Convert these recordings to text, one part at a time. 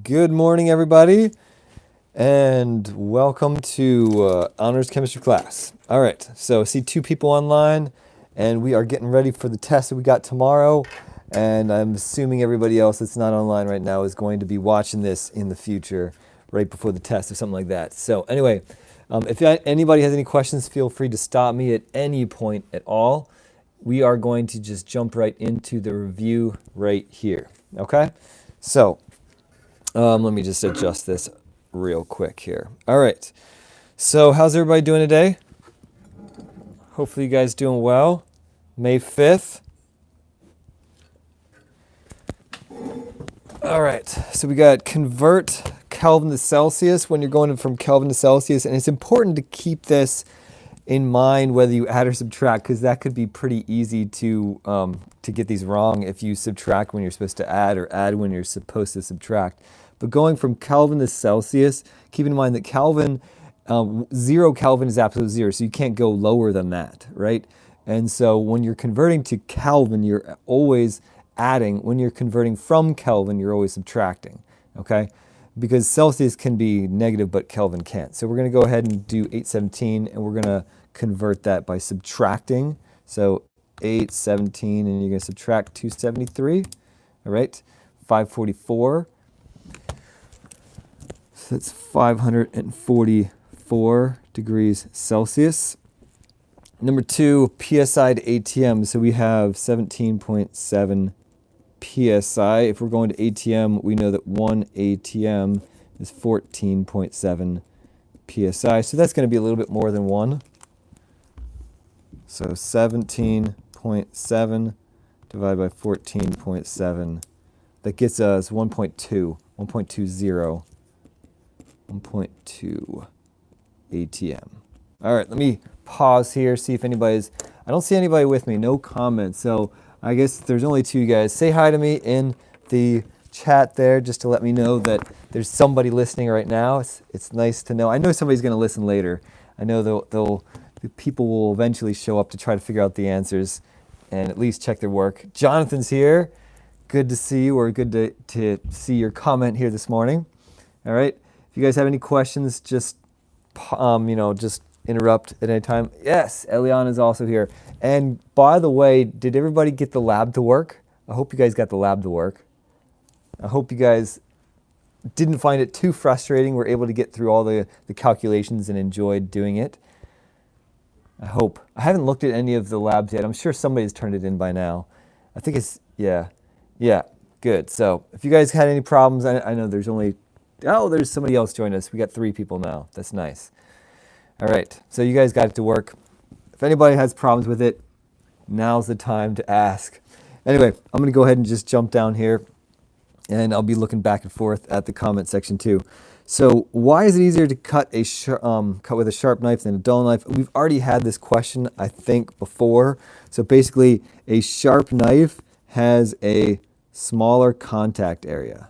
Good morning, everybody, and welcome to honors chemistry class. All right, so I see two people online, and we are getting ready for the test that we got tomorrow. And I'm assuming everybody else that's not online right now is going to be watching this in the future, right before the test or something like that. So anyway, if anybody has any questions, feel free to stop me at any point at all. We are going to just jump right into the review right here, okay? So let me just adjust this real quick here. All right, so how's everybody doing today? Hopefully you guys doing well. May 5th. All right, so we got convert Kelvin to Celsius when you're going from Kelvin to Celsius, and it's important to keep this in mind whether you add or subtract, because that could be pretty easy to get these wrong if you subtract when you're supposed to add or add when you're supposed to subtract. But going from Kelvin to Celsius, keep in mind that Kelvin, 0 Kelvin is absolute zero, so you can't go lower than that, right? And so when you're converting to Kelvin, you're always adding. When you're converting from Kelvin, you're always subtracting, okay? Because Celsius can be negative, but Kelvin can't. So we're going to go ahead and do 817, and we're going to convert that by subtracting. So 817, and you're going to subtract 273, all right? 544. So that's 544 degrees Celsius. Number 2, PSI to ATM. So we have 17.7 PSI. If we're going to ATM, we know that 1 ATM is 14.7 PSI. So that's going to be a little bit more than 1. So 17.7 divided by 14.7. That gets us 1.2, 1.20, 1.2 ATM. All right, let me pause here, see if anybody's... I don't see anybody with me, no comments. So I guess there's only 2 guys. Say hi to me in the chat there just to let me know that there's somebody listening right now. It's nice to know. I know somebody's going to listen later. I know the people will eventually show up to try to figure out the answers and at least check their work. Jonathan's here. Good to see you, or good to see your comment here this morning. All right. If you guys have any questions, just just interrupt at any time. Yes, Eliana is also here. And by the way, did everybody get the lab to work? I hope you guys got the lab to work. I hope you guys didn't find it too frustrating. We're able to get through all the calculations and enjoyed doing it. I hope. I haven't looked at any of the labs yet. I'm sure somebody's turned it in by now. I think it's, yeah, good. So if you guys had any problems, I know there's only, there's somebody else joining us. We got 3 people now. That's nice. All right, so you guys got it to work. If anybody has problems with it, now's the time to ask. Anyway, I'm going to go ahead and just jump down here, and I'll be looking back and forth at the comment section too. So why is it easier to cut with a sharp knife than a dull knife? We've already had this question, I think, before. So basically, a sharp knife has a smaller contact area.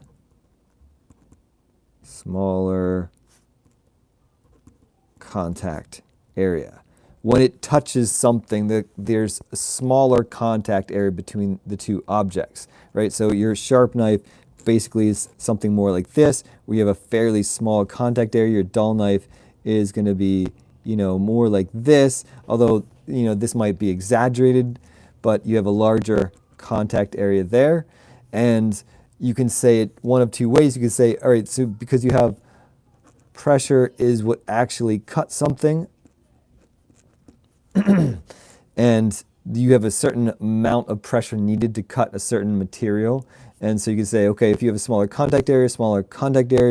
Smaller contact area. When it touches something, there's a smaller contact area between the 2 objects, right? So your sharp knife basically is something more like this, where you have a fairly small contact area. Your dull knife is going to be, more like this, although, this might be exaggerated, but you have a larger contact area there. And you can say it one of 2 ways. You can say, all right, so because you have pressure is what actually cuts something, and you have a certain amount of pressure needed to cut a certain material. And so you can say, okay, if you have a smaller contact area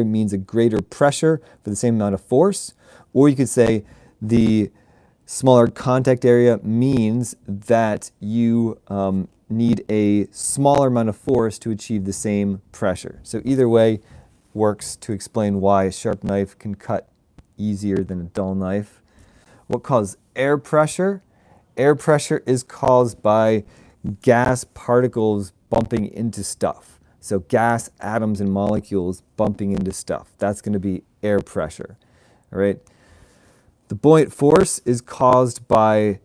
means a greater pressure for the same amount of force. Or you could say the smaller contact area means that you need a smaller amount of force to achieve the same pressure. So either way works to explain why a sharp knife can cut easier than a dull knife. What causes air pressure? Air pressure is caused by gas particles bumping into stuff. So gas atoms and molecules bumping into stuff. That's going to be air pressure. All right. The buoyant force is caused by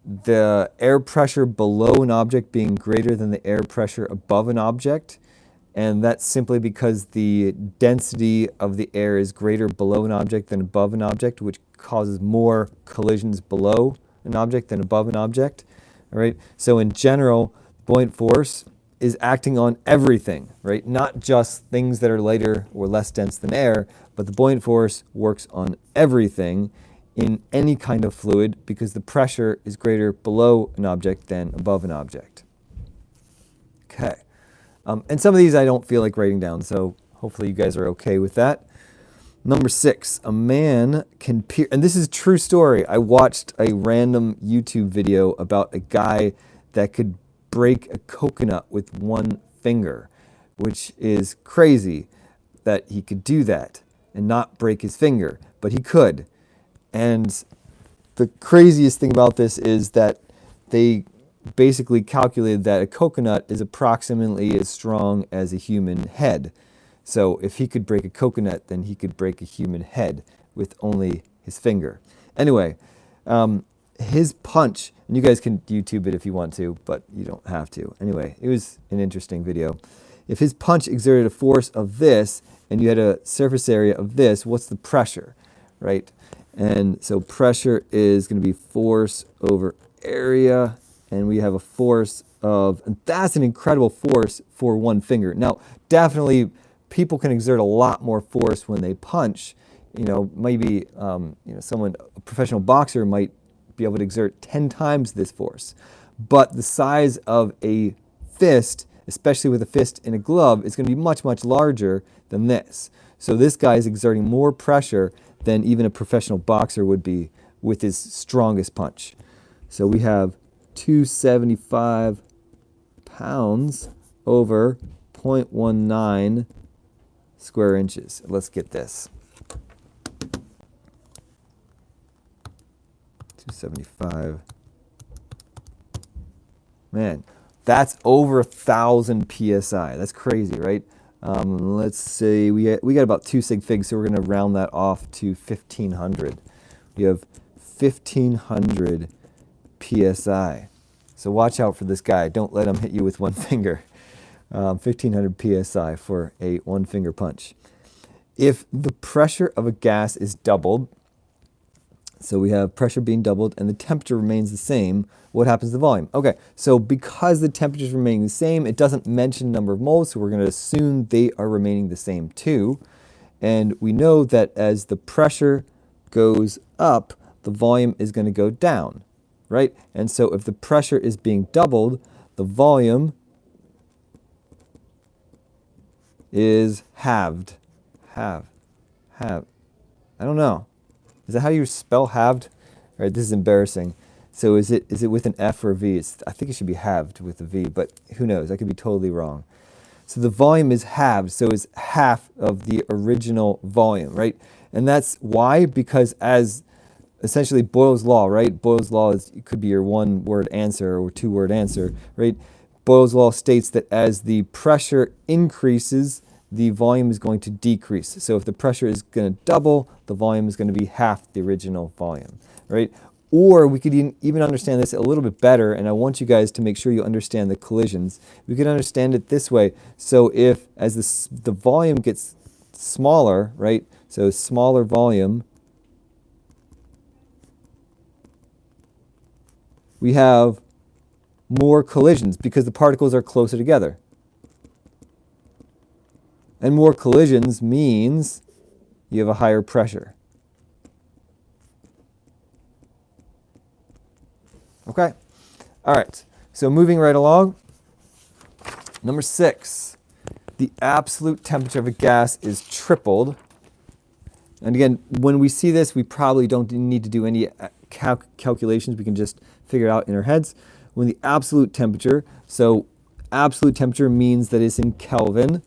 the air pressure below an object being greater than the air pressure above an object. And that's simply because the density of the air is greater below an object than above an object, which causes more collisions below an object than above an object. All right. So in general, buoyant force is acting on everything, right? Not just things that are lighter or less dense than air, but the buoyant force works on everything in any kind of fluid because the pressure is greater below an object than above an object. Okay. And some of these I don't feel like writing down, so hopefully you guys are okay with that. Number 6, a man can pierce, and this is a true story. I watched a random YouTube video about a guy that could break a coconut with one finger, which is crazy that he could do that and not break his finger, but he could. And the craziest thing about this is that they basically calculated that a coconut is approximately as strong as a human head. So if he could break a coconut, then he could break a human head with only his finger. Anyway, his punch, and you guys can YouTube it if you want to, but you don't have to. Anyway, it was an interesting video. If his punch exerted a force of this, and you had a surface area of this, what's the pressure, right? And so pressure is going to be force over area, and we have a force of, and that's an incredible force for one finger. Now, definitely people can exert a lot more force when they punch. You know, maybe someone, a professional boxer might be able to exert 10 times this force. But the size of a fist, especially with a fist in a glove, is going to be much, much larger than this. So this guy is exerting more pressure than even a professional boxer would be with his strongest punch. So we have 275 pounds over 0.19 square inches. Let's get this. 275. Man, that's over 1,000 psi. That's crazy, right? Let's see, we got about 2 sig figs, so we're going to round that off to 1,500. We have 1,500 psi. So watch out for this guy. Don't let him hit you with one finger. 1,500 psi for a one finger punch. If the pressure of a gas is doubled, so we have pressure being doubled and the temperature remains the same, what happens to the volume? Okay, so because the temperature is remaining the same, it doesn't mention number of moles, so we're going to assume they are remaining the same too. And we know that as the pressure goes up, the volume is going to go down, right? And so if the pressure is being doubled, the volume is halved. Halve. I don't know. Is that how you spell halved? All right, this is embarrassing. So is it with an F or a V? I think it should be halved with a V, but who knows? I could be totally wrong. So the volume is halved, so it's half of the original volume, right? And that's why, because as essentially Boyles Law, right? Boyles Law it could be your one-word answer or two-word answer, right? Boyles Law states that as the pressure increases, the volume is going to decrease. So if the pressure is going to double, the volume is going to be half the original volume, right? Or we could even understand this a little bit better, and I want you guys to make sure you understand the collisions. We could understand it this way. So if as the volume gets smaller, right? So smaller volume, we have more collisions because the particles are closer together. And more collisions means you have a higher pressure. Okay, all right, so moving right along. Number 6, the absolute temperature of a gas is tripled. And again, when we see this, we probably don't need to do any calculations. We can just figure it out in our heads. When the absolute temperature, so absolute temperature means that it's in Kelvin,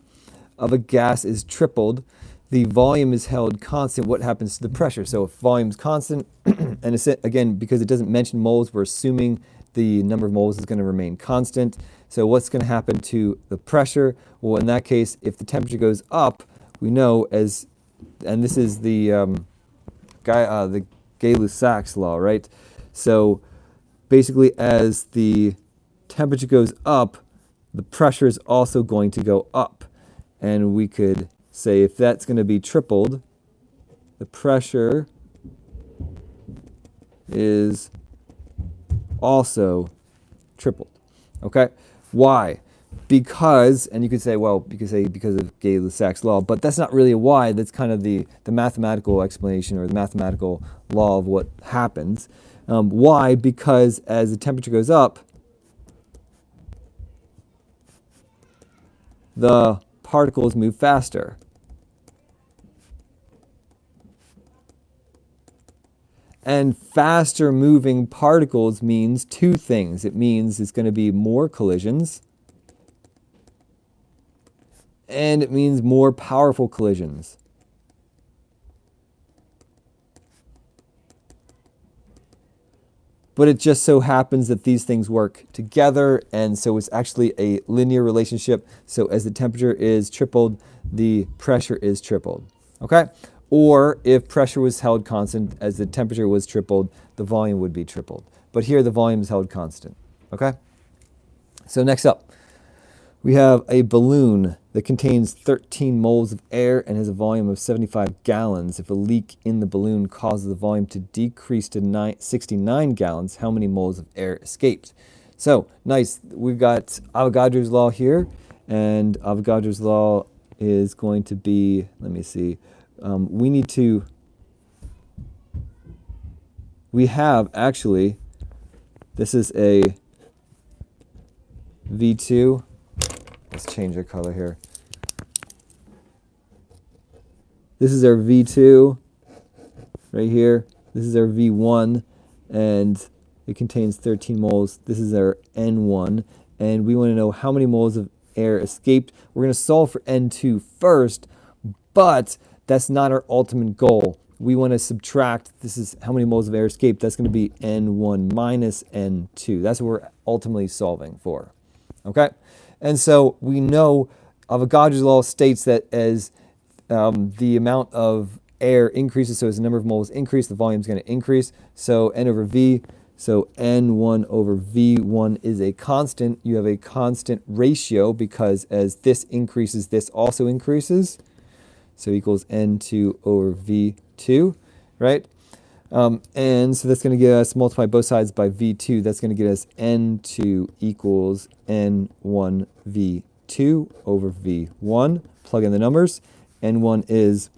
of a gas is tripled, the volume is held constant. What happens to the pressure? So if volume is constant, and it's, again, because it doesn't mention moles, we're assuming the number of moles is going to remain constant. So what's going to happen to the pressure? Well, in that case, if the temperature goes up, we know as, and this is the the Gay-Lussac law, right? So basically, as the temperature goes up, the pressure is also going to go up. And we could say if that's going to be tripled, the pressure is also tripled. Okay? Why? Because, and you could say, well, because of Gay-Lussac's law, but that's not really a why. That's kind of the mathematical explanation or the mathematical law of what happens. Why? Because as the temperature goes up, the particles move faster. And faster moving particles means two things. It means it's going to be more collisions, and it means more powerful collisions. But it just so happens that these things work together, and so it's actually a linear relationship. So as the temperature is tripled, the pressure is tripled. Okay? Or if pressure was held constant, as the temperature was tripled, the volume would be tripled. But here the volume is held constant. Okay? So next up, we have a balloon that contains 13 moles of air and has a volume of 75 gallons. If a leak in the balloon causes the volume to decrease to 69 gallons, how many moles of air escaped? So, nice. We've got Avogadro's law here, and Avogadro's law is going to be, let me see, we have actually, this is a V2. Let's change our color here. This is our V2 right here. This is our V1, and it contains 13 moles. This is our N1, and we want to know how many moles of air escaped. We're going to solve for N2 first, but that's not our ultimate goal. We want to subtract, this is how many moles of air escaped. That's going to be N1 minus N2. That's what we're ultimately solving for. Okay? And so we know Avogadro's law states that as the amount of air increases, so as the number of moles increase, the volume is going to increase. So N over V, so N1 over V1 is a constant. You have a constant ratio because as this increases, this also increases. So equals N2 over V2, right? And so that's going to get us, multiply both sides by V2, that's going to get us N2 equals N1 V2 over V1. Plug in the numbers. N1 is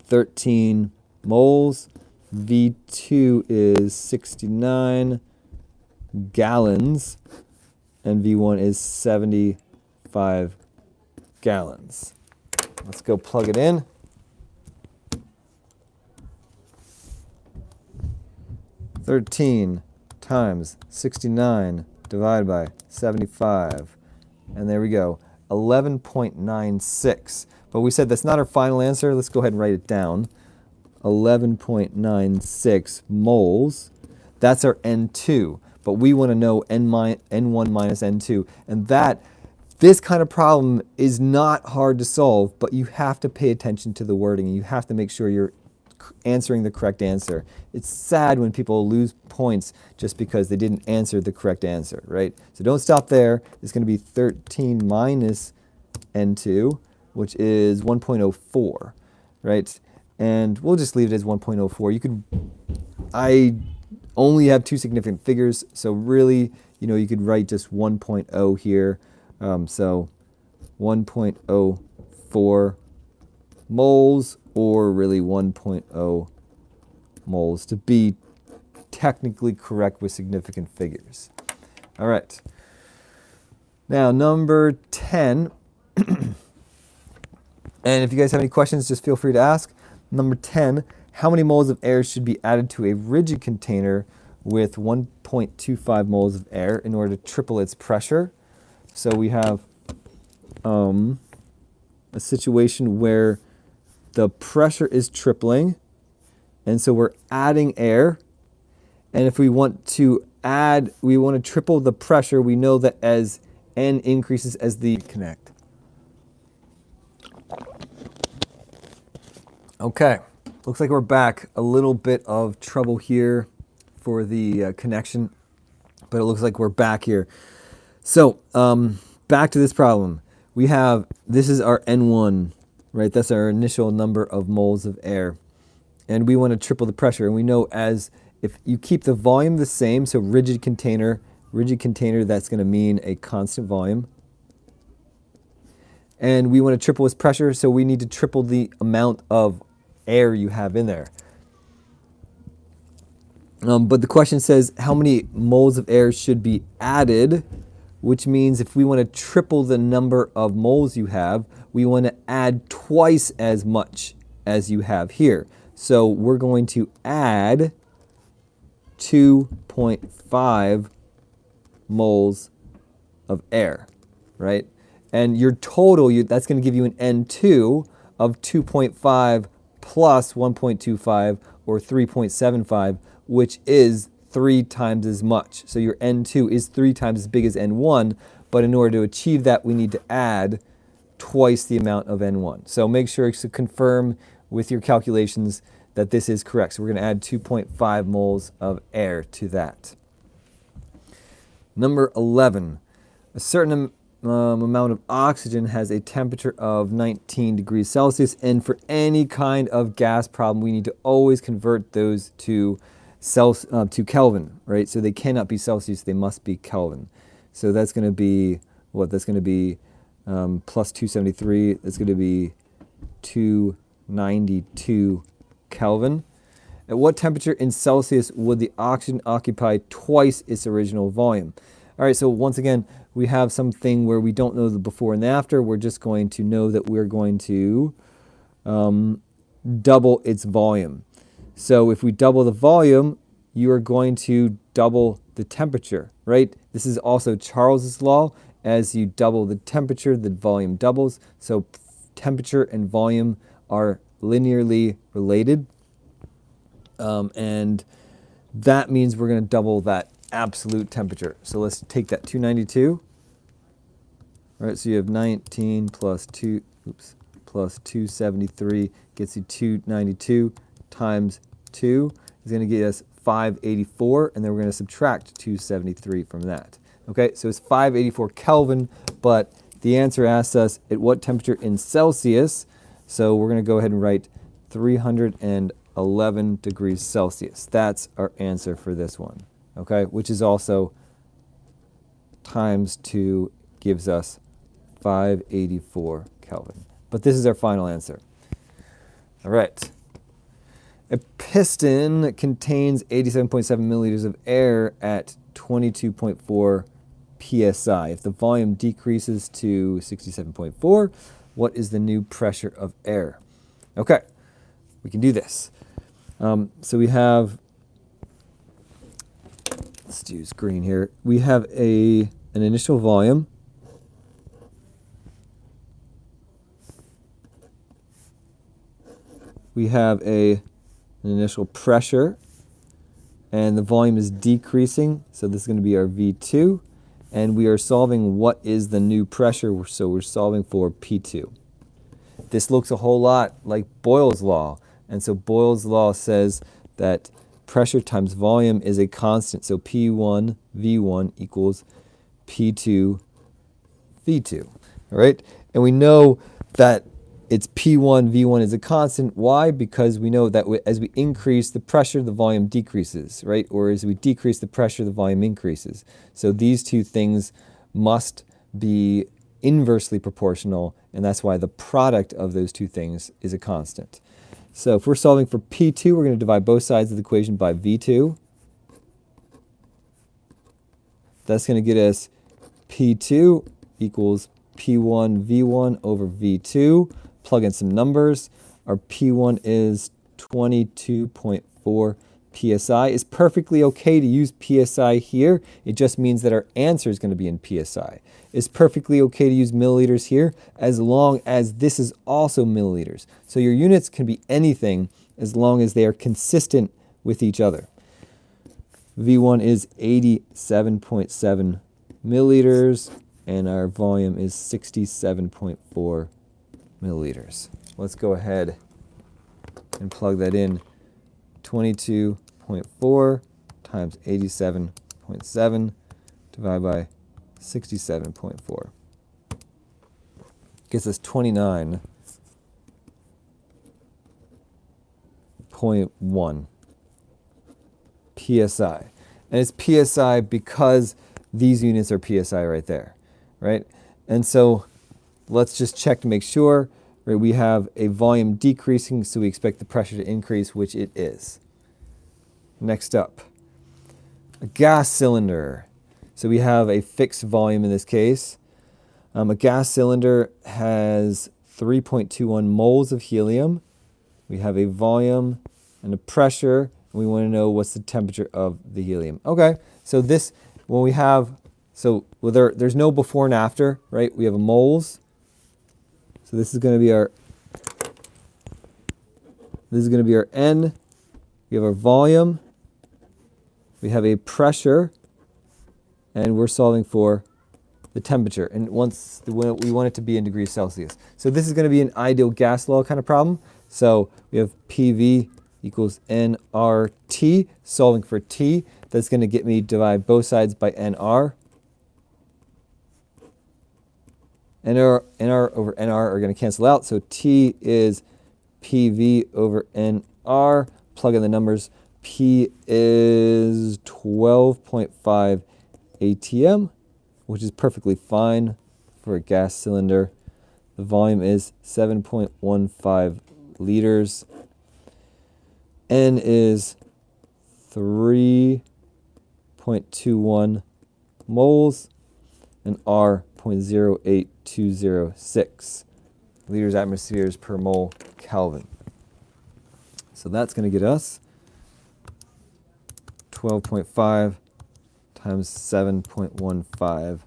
13 moles. V2 is 69 gallons. And V1 is 75 gallons. Let's go plug it in. $13 times 69 divided by 75. And there we go, 11.96. But we said that's not our final answer. Let's go ahead and write it down. 11.96 moles. That's our N2. But we want to know N1 minus N2. And this kind of problem is not hard to solve, but you have to pay attention to the wording. You have to make sure you're answering the correct answer. It's sad when people lose points just because they didn't answer the correct answer, right? So don't stop there. It's going to be 13 minus N2, which is 1.04, right? And we'll just leave it as 1.04. I only have two significant figures, so really, you could write just 1.0 here. So 1.04 moles, or really 1.0 moles to be technically correct with significant figures. All right. Now, number 10. And if you guys have any questions, just feel free to ask. Number 10, how many moles of air should be added to a rigid container with 1.25 moles of air in order to triple its pressure? So we have a situation where the pressure is tripling, and so we're adding air. And if we want to triple the pressure, we know that as N increases as the connect. Okay, looks like we're back. A little bit of trouble here for the connection, but it looks like we're back here. So back to this problem. we have, this is our N1, right? That's our initial number of moles of air. And we want to triple the pressure. And we know as if you keep the volume the same, so rigid container, that's going to mean a constant volume. And we want to triple its pressure, so we need to triple the amount of air you have in there. But the question says how many moles of air should be added, which means if we want to triple the number of moles you have, we want to add twice as much as you have here. So we're going to add 2.5 moles of air, right? And your total, that's going to give you an N2 of 2.5 plus 1.25 or 3.75, which is 3 times as much. So your N2 is 3 times as big as N1, but in order to achieve that, we need to add twice the amount of N1. So make sure to confirm with your calculations that this is correct. So we're going to add 2.5 moles of air to that. Number 11, a certain amount of oxygen has a temperature of 19 degrees Celsius, and for any kind of gas problem, we need to always convert those to Kelvin, right? So they cannot be Celsius, they must be Kelvin. So that's going to be, what? That's going to be plus 273, that's going to be 292 Kelvin. At what temperature in Celsius would the oxygen occupy twice its original volume? All right, so once again, we have something where we don't know the before and the after. We're just going to know that we're going to double its volume. So if we double the volume, you are going to double the temperature, right? This is also Charles's law. As you double the temperature, the volume doubles. So temperature and volume are linearly related. And that means we're going to double that absolute temperature. So let's take that 292. All right, so you have 19 plus 273 gets you 292 times 2 is going to get us 584, and then we're going to subtract 273 from that. Okay, so it's 584 Kelvin, but the answer asks us at what temperature in Celsius. So we're going to go ahead and write 311 degrees Celsius. That's our answer for this one, okay, which is also times 2 gives us 584 Kelvin. But this is our final answer. All right. A piston contains 87.7 milliliters of air at 22.4 psi. If the volume decreases to 67.4, what is the new pressure of air? Okay, we can do this. So we have, let's use green here. We have an initial volume. We have an initial pressure, and the volume is decreasing, so this is going to be our V2, and we are solving what is the new pressure, so we're solving for P2. This looks a whole lot like Boyles Law, and so Boyles Law says that pressure times volume is a constant, so P1 V1 equals P2 V2, all right? And we know that it's P1 V1 is a constant. Why? Because we know that as we increase the pressure, the volume decreases, right? Or as we decrease the pressure, the volume increases. So these two things must be inversely proportional, and that's why the product of those two things is a constant. So if we're solving for P2, we're going to divide both sides of the equation by V2. That's going to get us P2 equals P1 V1 over V2. Plug in some numbers. Our P1 is 22.4 psi. It's perfectly okay to use psi here. It just means that our answer is going to be in psi. It's perfectly okay to use milliliters here as long as this is also milliliters. So your units can be anything as long as they are consistent with each other. V1 is 87.7 milliliters, and our volume is 67.4 milliliters. Let's go ahead and plug that in. 22.4 times 87.7 divided by 67.4. Gets us 29.1 psi. And it's psi because these units are psi right there, right? And so let's just check to make sure. Right, we have a volume decreasing, so we expect the pressure to increase, which it is. Next up, a gas cylinder. So we have a fixed volume in this case. A gas cylinder has 3.21 moles of helium. We have a volume and a pressure, and we want to know what's the temperature of the helium. Okay, so this, when we have, there's no before and after, right? We have a moles. So this is going to be our N. We have our volume. We have a pressure, and we're solving for the temperature. And we want it to be in degrees Celsius. So this is going to be an ideal gas law kind of problem. So we have PV equals nRT, solving for T. That's going to get me divide both sides by nR. NR over NR are going to cancel out, so T is PV over NR. Plug in the numbers. P is 12.5 atm, which is perfectly fine for a gas cylinder. The volume is 7.15 liters. N is 3.21 moles, and R 0.08206 liters atmospheres per mole Kelvin. So that's going to get us 12.5 times 7.15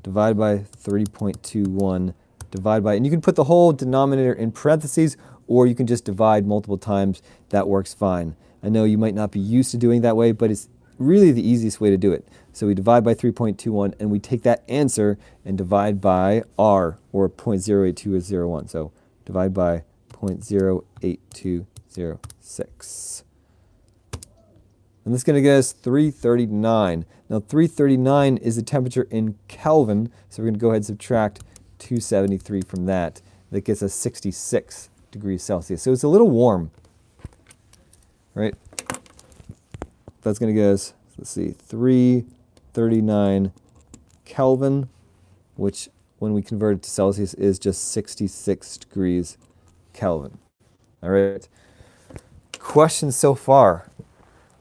divided by 3.21 divided by, and you can put the whole denominator in parentheses, or you can just divide multiple times. That works fine. I know you might not be used to doing that way, but it's really the easiest way to do it. So we divide by 3.21, and we take that answer and divide by R, or 0.08201. So divide by 0.08206. And this is going to get us 339. Now 339 is the temperature in Kelvin, so we're going to go ahead and subtract 273 from that. That gets us 66 degrees Celsius. So it's a little warm, right? That's going to get us, let's see, 339 Kelvin, which when we convert it to Celsius is just 66 degrees Kelvin. All right. Questions so far?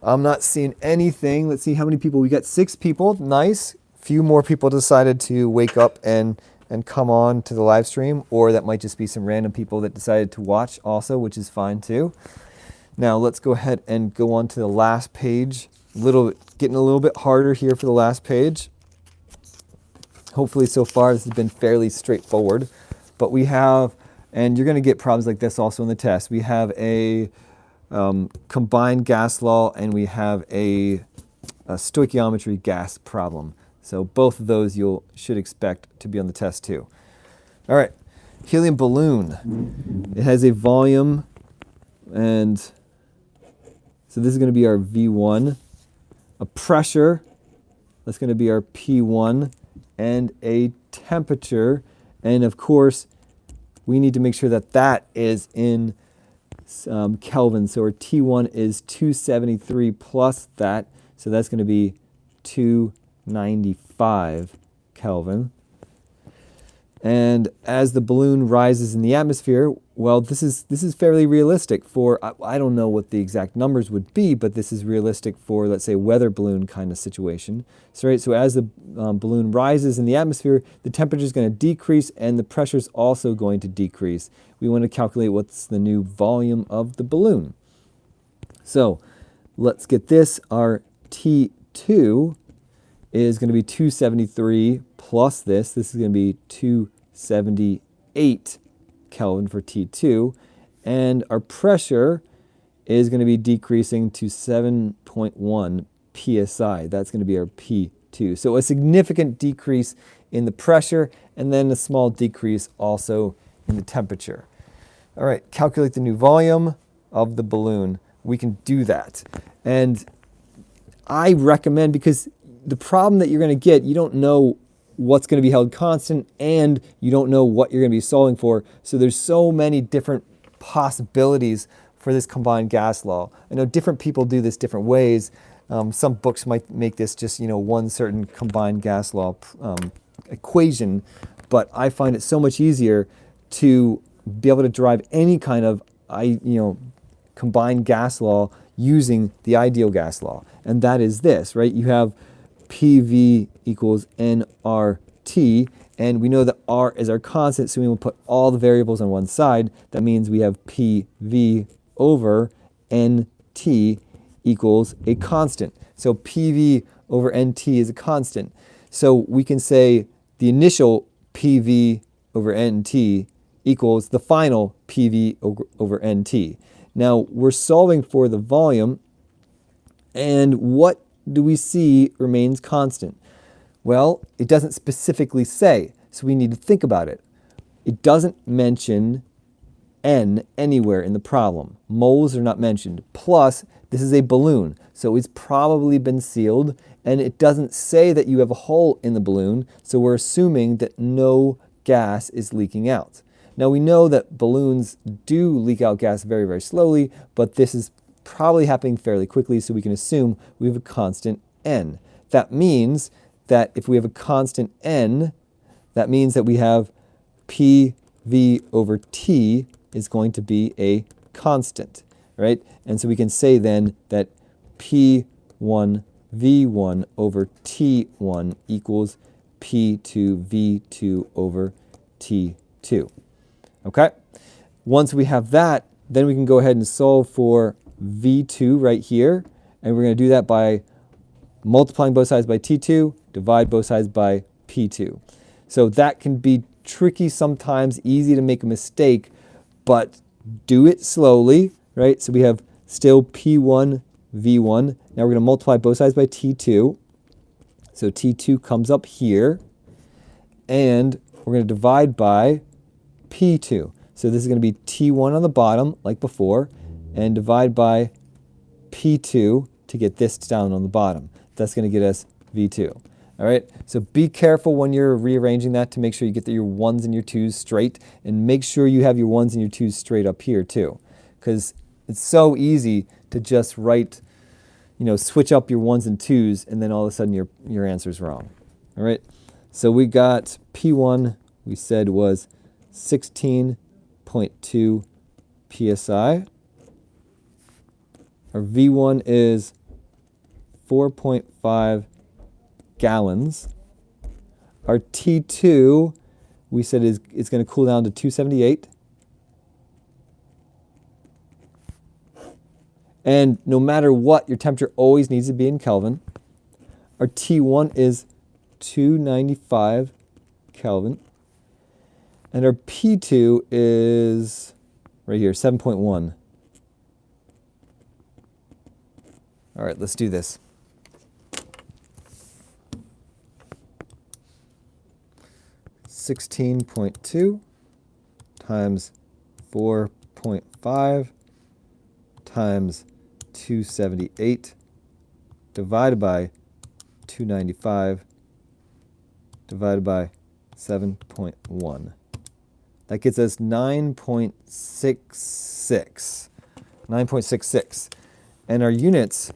I'm not seeing anything. Let's see how many people. We got 6 people. Nice. Few more people decided to wake up and come on to the live stream, or that might just be some random people that decided to watch also, which is fine too. Now let's go ahead and go on to the last page. Getting a little bit harder here for the last page. Hopefully so far this has been fairly straightforward, but we have, and you're going to get problems like this also in the test. We have a combined gas law, and we have a stoichiometry gas problem. So both of those you should expect to be on the test too. All right, helium balloon. It has a volume, and so this is going to be our V1. A pressure, that's going to be our P1, and a temperature. And of course, we need to make sure that that is in Kelvin. So our T1 is 273 plus that, so that's going to be 295 Kelvin. And as the balloon rises in the atmosphere, well, this is fairly realistic for, I don't know what the exact numbers would be, but this is realistic for, let's say, weather balloon kind of situation. So, right, so as the balloon rises in the atmosphere, the temperature is going to decrease and the pressure is also going to decrease. We want to calculate what's the new volume of the balloon. So let's get this. Our T2 is going to be 273 plus this. This is going to be 278 Kelvin for T2. And our pressure is going to be decreasing to 7.1 psi. That's going to be our P2. So a significant decrease in the pressure, and then a small decrease also in the temperature. All right, calculate the new volume of the balloon. We can do that. And I recommend, because the problem that you're going to get, you don't know what's going to be held constant, and you don't know what you're going to be solving for. So there's so many different possibilities for this combined gas law. I know different people do this different ways. Some books might make this just, one certain combined gas law equation, but I find it so much easier to be able to derive any kind of combined gas law using the ideal gas law. And that is this, right? You have PV equals nRT, and we know that R is our constant, so we will put all the variables on one side. That means we have PV over NT equals a constant. So PV over NT is a constant. So we can say the initial PV over NT equals the final PV over NT. Now we're solving for the volume, and what do we see remains constant? Well, it doesn't specifically say, so we need to think about it. It doesn't mention N anywhere in the problem. Moles are not mentioned. Plus, this is a balloon, so it's probably been sealed, and it doesn't say that you have a hole in the balloon, so we're assuming that no gas is leaking out. Now we know that balloons do leak out gas very, very slowly, but this is probably happening fairly quickly, so we can assume we have a constant N. That means that if we have a constant N, that means that we have PV over T is going to be a constant, right? And so we can say then that P1 V1 over T1 equals P2 V2 over T2. Okay? Once we have that, then we can go ahead and solve for V2 right here. And we're going to do that by multiplying both sides by T2, divide both sides by P2. So that can be tricky sometimes, easy to make a mistake, but do it slowly, right? So we have still P1 V1. Now we're going to multiply both sides by T2. So T2 comes up here, and we're going to divide by P2. So this is going to be T1 on the bottom, like before, and divide by P2 to get this down on the bottom. That's going to get us V2. All right, so be careful when you're rearranging that to make sure you get your 1's and your 2's straight, and make sure you have your 1's and your 2's straight up here too, because it's so easy to just write, switch up your 1's and 2's, and then all of a sudden your answer's wrong. All right, so we got P1, we said was 16.2 psi. Our V1 is 4.5 gallons. Our T2, we said it's going to cool down to 278. And no matter what, your temperature always needs to be in Kelvin. Our T1 is 295 Kelvin. And our P2 is right here, 7.1. All right, let's do this. $16.2 times 4.5 times 278 divided by 295 divided by 7.1. That gets us 9.66. 9.66. And our units,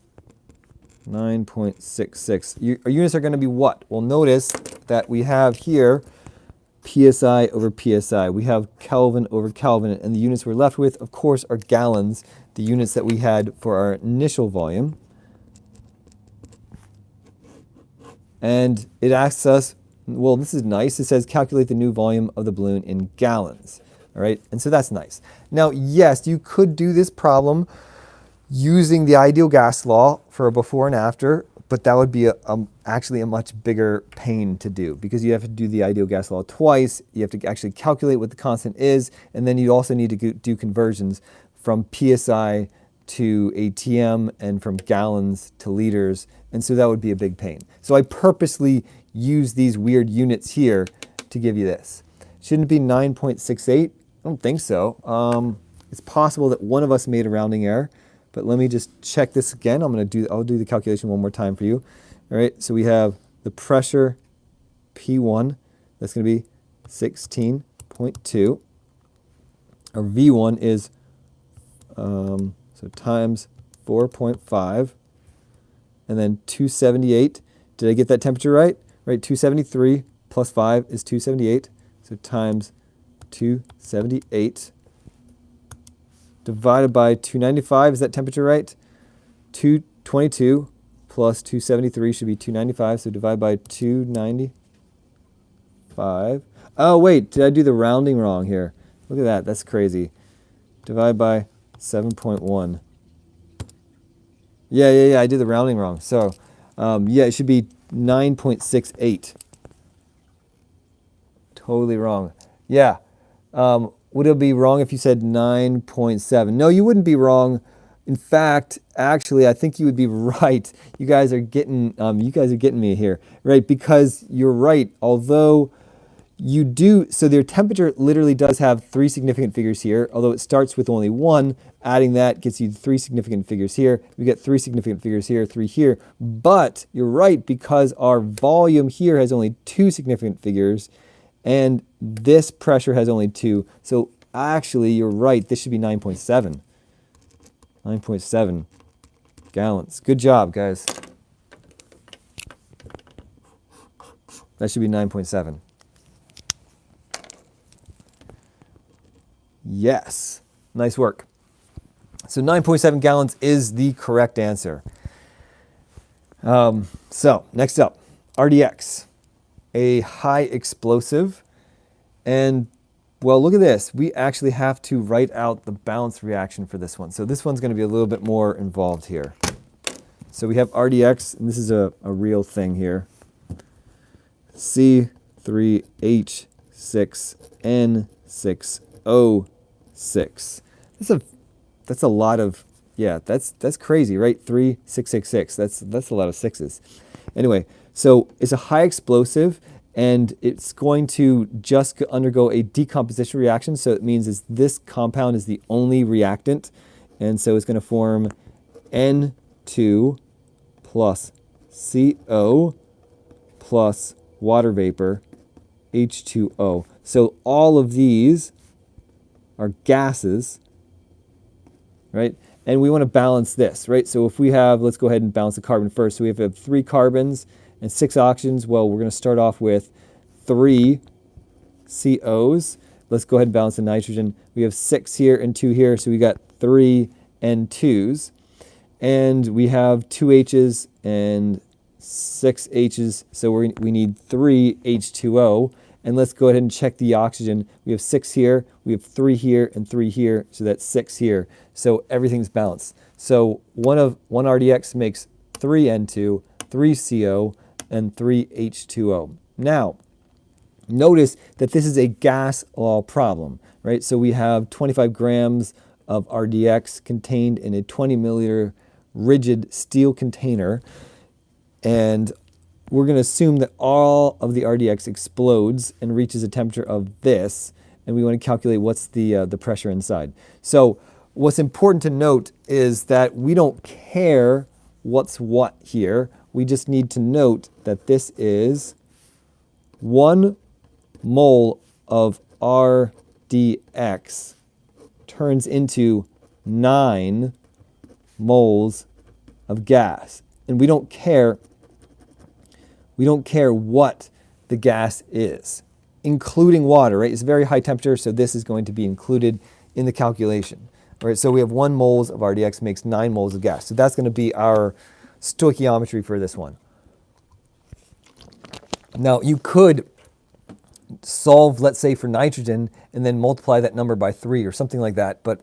9.66. Our units are going to be what? Well, notice that we have here PSI over PSI. We have Kelvin over Kelvin. And the units we're left with, of course, are gallons, the units that we had for our initial volume. And it asks us, well, this is nice. It says calculate the new volume of the balloon in gallons. All right, and so that's nice. Now, yes, you could do this problem using the ideal gas law for a before and after, but that would be actually a much bigger pain to do, because you have to do the ideal gas law twice. You have to actually calculate what the constant is, and then you also need to do conversions from PSI to ATM and from gallons to liters, and so that would be a big pain. So I purposely use these weird units here to give you this. Shouldn't it be 9.68? I don't think so. It's possible that one of us made a rounding error, but let me just check this again. I'll do the calculation one more time for you. All right, so we have the pressure P1, that's going to be 16.2. Our V1 is, so times 4.5, and then 278. Did I get that temperature right? Right, 273 plus 5 is 278, so times 278 divided by 295, is that temperature right? 222 plus 273 should be 295, so divide by 295. Oh wait, did I do the rounding wrong here? Look at that, that's crazy. Divide by 7.1. Yeah, I did the rounding wrong. So, yeah, it should be 9.68. Totally wrong. Yeah. Would it be wrong if you said 9.7? No, you wouldn't be wrong. In fact, actually, I think you would be right. You guys are getting me here, right? Because you're right. Although you do, so their temperature literally does have 3 significant figures here. Although it starts with only 1, adding that gets you 3 significant figures here. We get 3 significant figures here, 3 here. But you're right, because our volume here has only 2 significant figures, and this pressure has only 2. So actually, you're right. This should be 9.7. 9.7 gallons. Good job, guys. That should be 9.7. Yes. Nice work. So 9.7 gallons is the correct answer. So next up, RDX. A high explosive, and well, look at this. We actually have to write out the balance reaction for this one. So this one's going to be a little bit more involved here. So we have RDX, and this is a real thing here. C3H6N6O6. That's a lot of, yeah, that's crazy, right? 3666. That's a lot of sixes. Anyway, so it's a high explosive, and it's going to just undergo a decomposition reaction. So it means this compound is the only reactant, and so it's going to form N2 plus CO plus water vapor, H2O. So all of these are gases, right? And we want to balance this, right? So if we have, let's go ahead and balance the carbon first. So we have 3 carbons and 6 oxygens. Well, we're going to start off with 3 COs. Let's go ahead and balance the nitrogen. We have 6 here and 2 here, so we got 3 N2s. And we have 2 H's and 6 H's, so we need 3 H2O. And let's go ahead and check the oxygen. We have 6 here, we have 3 here, and 3 here, so that's 6 here. So everything's balanced. So one RDX makes 3 N2, 3 CO, and 3 H2O. Now, notice that this is a gas law problem, right? So we have 25 grams of RDX contained in a 20 milliliter rigid steel container, and we're going to assume that all of the RDX explodes and reaches a temperature of this, and we want to calculate what's the pressure inside. So what's important to note is that we don't care what's what here. We just need to note that this is 1 mole of RDX turns into 9 moles of gas. And we don't care what the gas is, including water, right? It's very high temperature, so this is going to be included in the calculation. All right, so we have 1 moles of RDX makes 9 moles of gas. So that's going to be our stoichiometry for this one. Now, you could solve, let's say, for nitrogen and then multiply that number by 3 or something like that, but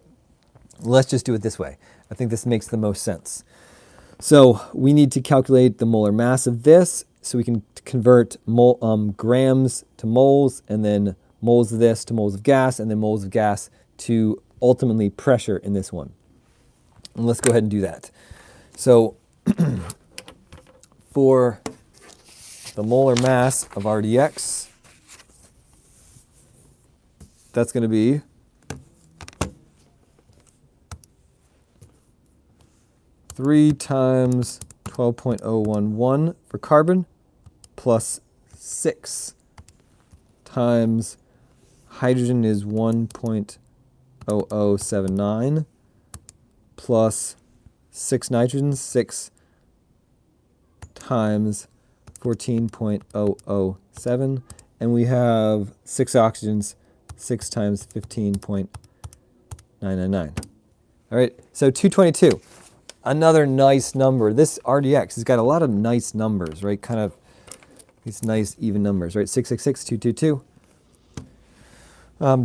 let's just do it this way. I think this makes the most sense. So we need to calculate the molar mass of this, so we can convert grams to moles, and then moles of this to moles of gas, and then moles of gas to ultimately pressure in this one. And let's go ahead and do that. So for the molar mass of RDX, that's going to be 3 times 12.011 for carbon plus 6 times hydrogen is 1.0079 plus 6 nitrogen, 6 times 14.007, and we have 6 oxygens, 6 times 15.999. All right, so 222, another nice number. This RDX has got a lot of nice numbers, right? Kind of these nice even numbers, right? 666, 222.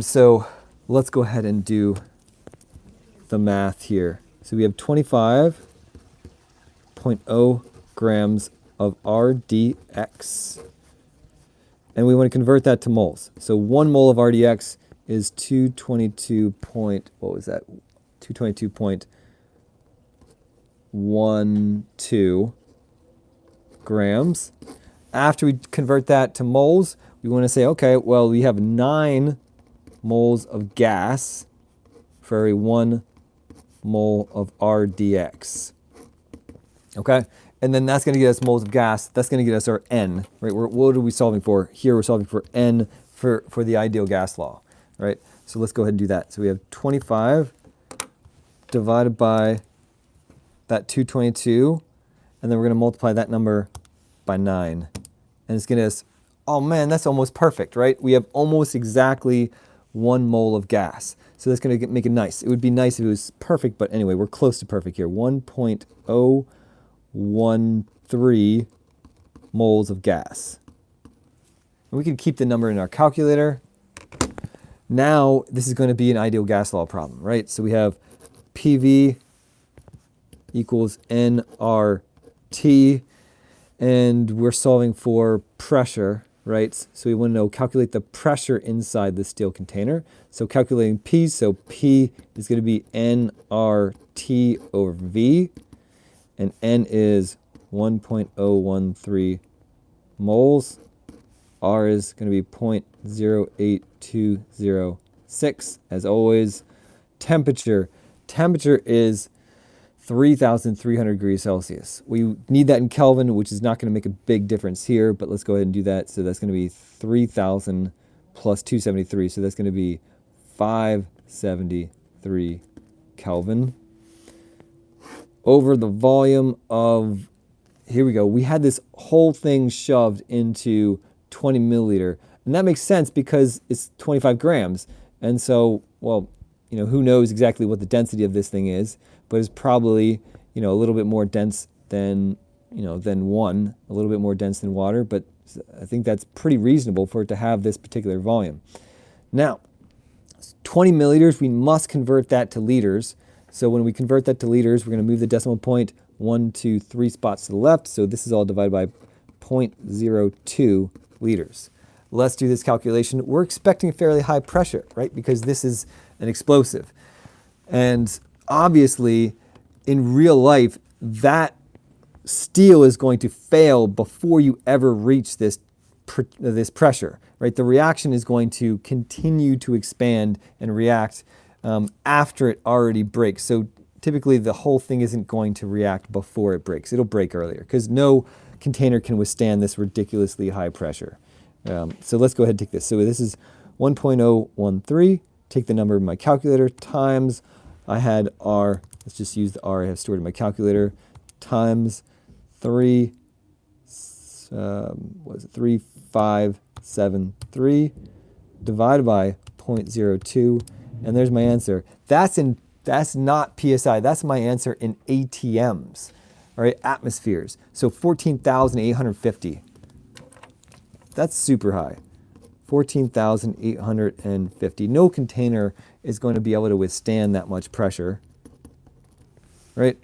So let's go ahead and do the math here. So we have 25.0 grams of RDX. And we want to convert that to moles. So 1 mole of RDX is 222.12 grams. After we convert that to moles, we want to say, okay, well, we have 9 moles of gas for every 1 mole of RDX. Okay? And then that's going to get us moles of gas. That's going to get us our N, right? What are we solving for? Here we're solving for N for the ideal gas law, right? So let's go ahead and do that. So we have 25 divided by that 222, and then we're going to multiply that number by 9. And it's going to, oh man, that's almost perfect, right? We have almost exactly 1 mole of gas. So that's going to make it nice. It would be nice if it was perfect, but anyway, we're close to perfect here. 1.013 moles of gas. And we can keep the number in our calculator. Now, this is going to be an ideal gas law problem, right? So we have PV equals nRT, and we're solving for pressure, right? So we want to know, calculate the pressure inside the steel container. So calculating P, so P is going to be nRT over V, and N is 1.013 moles. R is going to be 0.08206. As always, temperature is 3,300 degrees Celsius. We need that in Kelvin, which is not going to make a big difference here, but let's go ahead and do that. So that's going to be 3,000 plus 273. So that's going to be 573 Kelvin. Over the volume of, here we go, we had this whole thing shoved into 20 milliliter. And that makes sense because it's 25 grams. And so, well, you know, who knows exactly what the density of this thing is, but it's probably, you know, a little bit more dense than, you know, than 1, a little bit more dense than water, but I think that's pretty reasonable for it to have this particular volume. Now, 20 milliliters, we must convert that to liters. So when we convert that to liters, we're going to move the decimal point 1, 2, 3 spots to the left. So this is all divided by 0.02 liters. Let's do this calculation. We're expecting fairly high pressure, right? Because this is an explosive. And obviously, in real life, that steel is going to fail before you ever reach this pressure, right? The reaction is going to continue to expand and react after it already breaks. So typically, the whole thing isn't going to react before it breaks. It'll break earlier because no container can withstand this ridiculously high pressure. So let's go ahead and take this. So this is 1.013. Take the number in my calculator times, I had R, let's just use the R I have stored in my calculator, times 3,573 divided by 0.02, and there's my answer. That's not PSI, that's my answer in ATMs, all right, atmospheres. So 14,850. That's super high. 14,850. No container is going to be able to withstand that much pressure, right?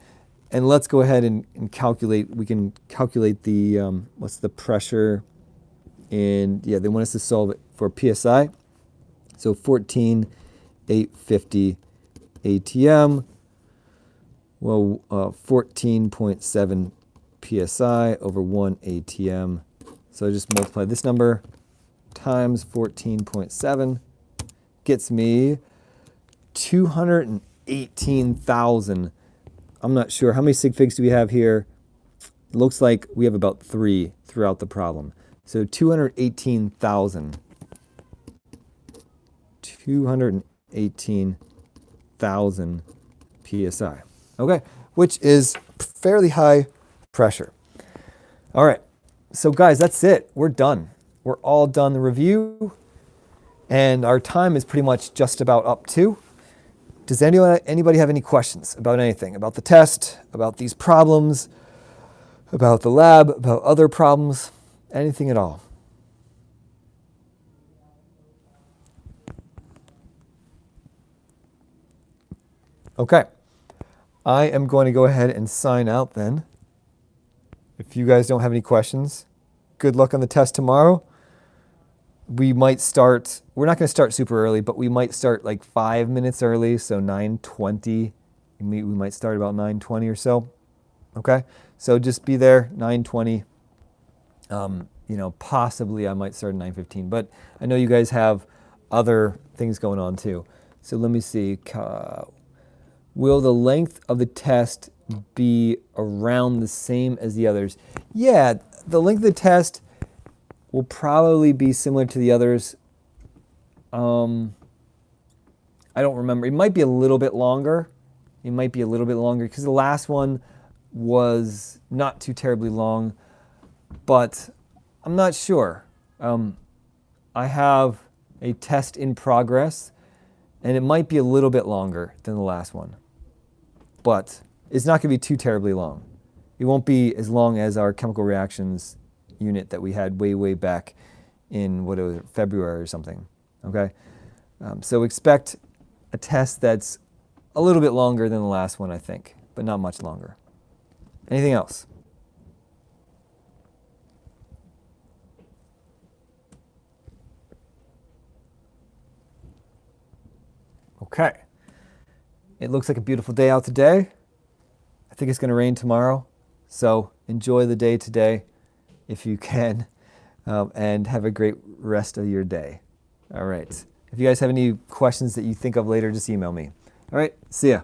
And let's go ahead and calculate. We can calculate the, what's the pressure in, yeah, they want us to solve it for PSI. So 14,850 ATM, well, 14.7 PSI over 1 ATM. So I just multiply this number times 14.7 gets me 218,000. I'm not sure. How many sig figs do we have here? It looks like we have about 3 throughout the problem. So 218,000. 218,000 psi. Okay, which is fairly high pressure. All right, so guys, that's it. We're done. We're all done the review, and our time is pretty much just about up too. Does anybody have any questions about anything, about the test, about these problems, about the lab, about other problems, anything at all? Okay, I am going to go ahead and sign out then. If you guys don't have any questions, good luck on the test tomorrow. We might start, we're not going to start super early, but we might start like 5 minutes early, so 9:20. We might start about 9:20 or so. Okay, so just be there 9:20. You know, possibly I might start at 9:15, but I know you guys have other things going on too. So let me see. Will the length of the test be around the same as the others? Yeah, the length of the test will probably be similar to the others. I don't remember. It might be a little bit longer. It might be a little bit longer because the last one was not too terribly long, but I'm not sure. I have a test in progress, and it might be a little bit longer than the last one, but it's not going to be too terribly long. It won't be as long as our chemical reactions unit that we had way back in what it was, February or something. Okay, so expect a test that's a little bit longer than the last one, I think, but not much longer. Anything else? Okay. It looks like a beautiful day out today. I think it's going to rain tomorrow, so enjoy the day today if you can, and have a great rest of your day. All right. If you guys have any questions that you think of later, just email me. All right. See ya.